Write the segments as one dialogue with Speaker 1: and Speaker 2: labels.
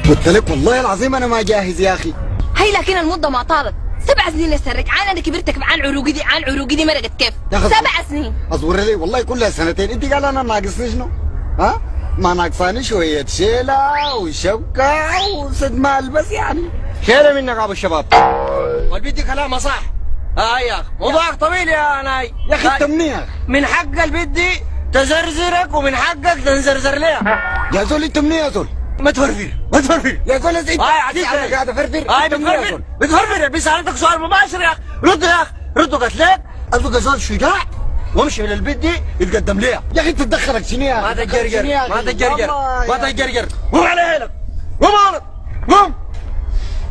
Speaker 1: قلت لك والله العظيم انا ما جاهز يا اخي.
Speaker 2: هي لكن المده ما طالت 7 سنين يسرك عن انا كبرت عن عروقي دي مرقت كيف 7 سنين.
Speaker 1: اصبر لي والله كلها سنتين. انت قال انا ناقصني شنو؟ ها؟ ما ناقصاني شويه شيله وشبكه وسد مال بس يعني.
Speaker 3: شيله منك ابو الشباب. والبنت كلامها صح. يا اخي موضوعك طويل يا ناي.
Speaker 1: يا اخي التمنيه
Speaker 3: من حق البنت تزرزرك ومن حقك تنزرزر لها.
Speaker 1: يا زول التمنيه يا زول.
Speaker 3: ما تفرفر
Speaker 1: يا زول انت قاعد افرفر.
Speaker 3: بتفرفر بس سالتك سؤال مباشر يا اخي. رد يا اخي رد. قلت لك ابقى زول شجاع وامشي للبنت دي يتقدم ليها.
Speaker 1: يا اخي تتدخلك شنو يا
Speaker 3: اخي؟ ما تتجرجر قوم على هيلك. قوم غلط قوم.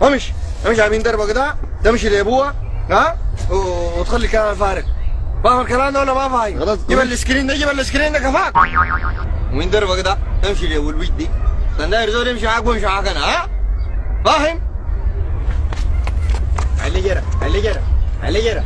Speaker 3: امشي على يمين دربك ده تمشي لابوها ها وتخلي الكلام فارغ. فاهم الكلام ده ولا ما فاهم؟ جيب السكرين ده كفاك. ومن دربك ده تمشي لابو البيت دي. داير زول يمشي معاك ويمشي معاك انا. ها؟ فاهم؟ علي جرى.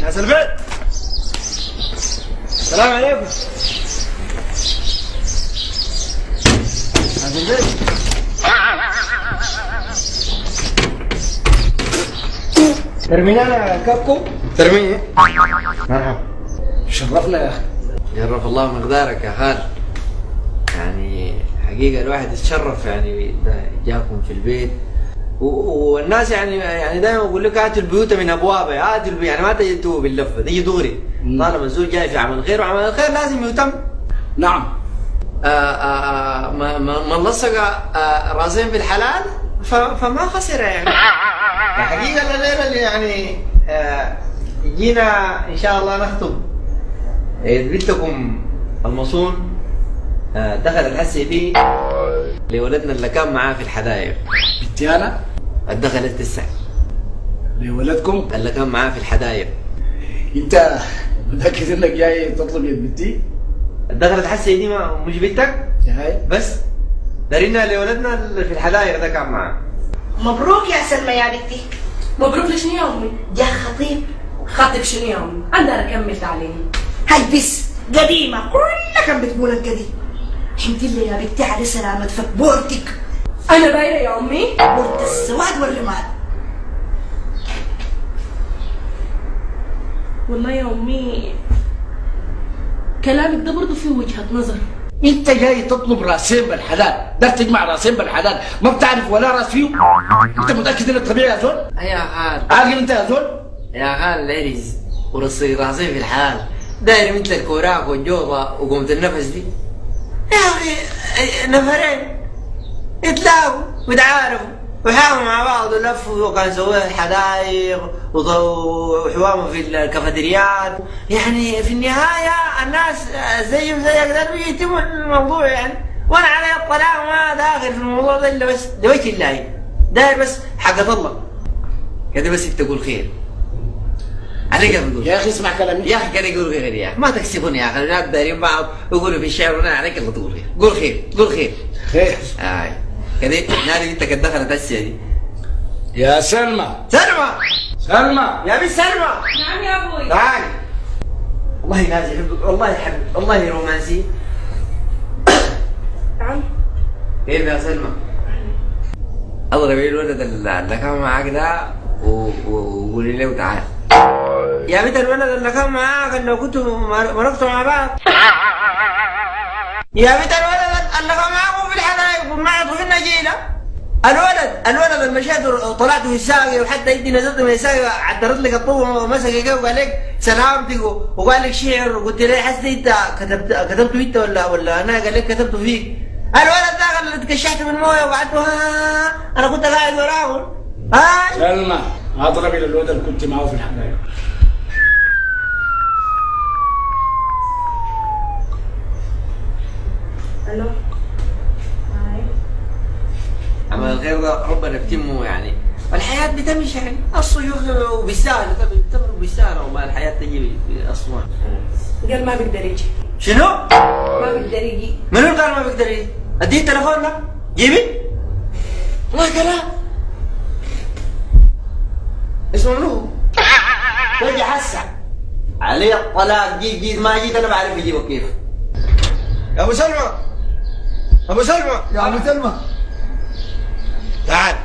Speaker 3: ناس البيت السلام عليكم. ناس البيت ترمينا كابكو. ترميني مرحبا شرفنا يا اخي.
Speaker 4: شرف الله مقدارك يا خال. يعني حقيقة الواحد يتشرف يعني جاكم في البيت والناس يعني دائما اقول لك هاتوا البيوت من ابوابها. هاتوا يعني ما تجوا باللفه تيجي دغري. طالما الزول جاي في عمل خير وعمل الخير لازم يهتم.
Speaker 1: نعم.
Speaker 4: من لصق راسين في الحلال فما خسر يعني. الحقيقه الليله اللي يعني جينا ان شاء الله نخطب بنتكم المصون. دخلت حسي فيه لولدنا اللي كان معاه في الحدايق.
Speaker 1: بنتي انا؟
Speaker 4: دخلت الساعة
Speaker 1: لولدكم
Speaker 4: اللي كان معاه في الحدايق.
Speaker 1: انت متاكد انك جاي تطلب يد بنتي؟
Speaker 4: دخلت حسي دي مش بنتك؟
Speaker 1: هاي
Speaker 4: بس دارينا لولدنا اللي في الحدايق ده كان معاه.
Speaker 5: مبروك يا سلمى يا بنتي.
Speaker 2: مبروك لشنو يا امي؟
Speaker 5: جا خطيب.
Speaker 2: خطيب شنو يا امي؟ عندنا كمل تعليمي.
Speaker 5: هلبس قديمه كلها كان بتقول القديم. حمد الله يا بنتي على سلامة فك بورتك.
Speaker 2: انا باينه يا امي؟
Speaker 5: بورت السواد والرماد.
Speaker 2: والله يا امي كلامك ده برضه فيه وجهة نظر.
Speaker 6: انت جاي تطلب راسين بالحلال، ده تجمع راسين بالحلال، ما بتعرف ولا راس فيه؟ انت متاكد انك طبيعي يا زول؟
Speaker 4: يا خال
Speaker 6: عاقل انت يا زول؟
Speaker 4: يا خال العريس راسين في الحال داير مثل الكوراك والجوبه وقومة النفس دي. يا اخي نفرين يتلاقوا ويتعارفوا ويحاولوا مع بعض ولفوا وكانوا يسووا الحدايق وحواموا في الكافيتريات. يعني في النهايه الناس زيهم زيك ده بيتم الموضوع يعني. وانا علي الطلاق ما داخل في الموضوع ده الا بس لوجه الله داير بس حقة الله كده بس تقول خير. عليك بقول
Speaker 6: يا اخي اسمع كلامي
Speaker 4: يا اخي كان يقول خير يا اخي ما تكسبوني يا اخي. الناس دايرين بعض ويقولوا في الشعر وانا عليك اللي تقول خير. قول خير قول خير
Speaker 6: خير.
Speaker 4: كده نادي انت كده دخلت هسه دي.
Speaker 6: يا سلمى
Speaker 4: سلمى يا بنت سلمى.
Speaker 2: نعم يا ابوي.
Speaker 4: تعالي. والله ناس يحبك والله يحبك والله رومانسي.
Speaker 2: نعم.
Speaker 4: كيف يا سلمى؟ اضربي الولد اللي كان معاك ده وقولي له تعال. يا بنت الولد اللي كان معاك اللي كنتوا مرقتوا مع بعض. يا بنت الولد اللي كان معاكم في الحدائق ومعكم في النجيله. الولد المشهد طلعت في الساقي وحتى انت نزلت من الساقي عدرت لك الطوبه ومسك وقال لك سلامتك وقال لك شعر وقلت له حسيت انت كتبته انت ولا انا قال لك كتبته فيك. الولد ده اللي تكشحت من المويه وقعدت انا كنت قاعد وراه.
Speaker 6: سلمى اضربي للولد اللي كنت معاه في الحدائق.
Speaker 5: الو
Speaker 4: عمل الخير ده ربنا بتمه يعني. الحياة بتمشي يعني الصيوخ وبيستاهل بتمر وبيستاهل وما الحياة تجي بأسوان.
Speaker 5: قال ما بيقدر يجي.
Speaker 4: شنو؟
Speaker 5: ما بيقدر يجي.
Speaker 4: منو قال ما بيقدر يجي؟ اديه التليفون ده جيبي. والله كلام. اسمه منو؟ تجي حسع عليه الطلاق جيت ما جيت انا بعرف يجيبه كيف. يا ابو سلمى ابو سلمى
Speaker 1: يا ابو سلمى
Speaker 4: تعال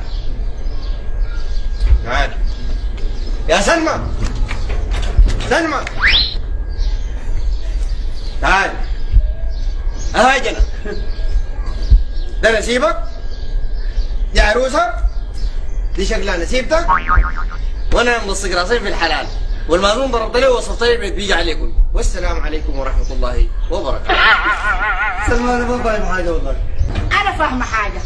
Speaker 4: يا سلمى تعال اهاجنا ده نسيبك دي عروسك دي شكلها نسيبتك وانا مبصق راسي في الحلال والمأذون ضربت لي ووصفت لي البيت بيجي عليكم والسلام عليكم ورحمه الله وبركاته.
Speaker 1: سلمى انا ما فاهم حاجه والله.
Speaker 5: انا فاهمه حاجه.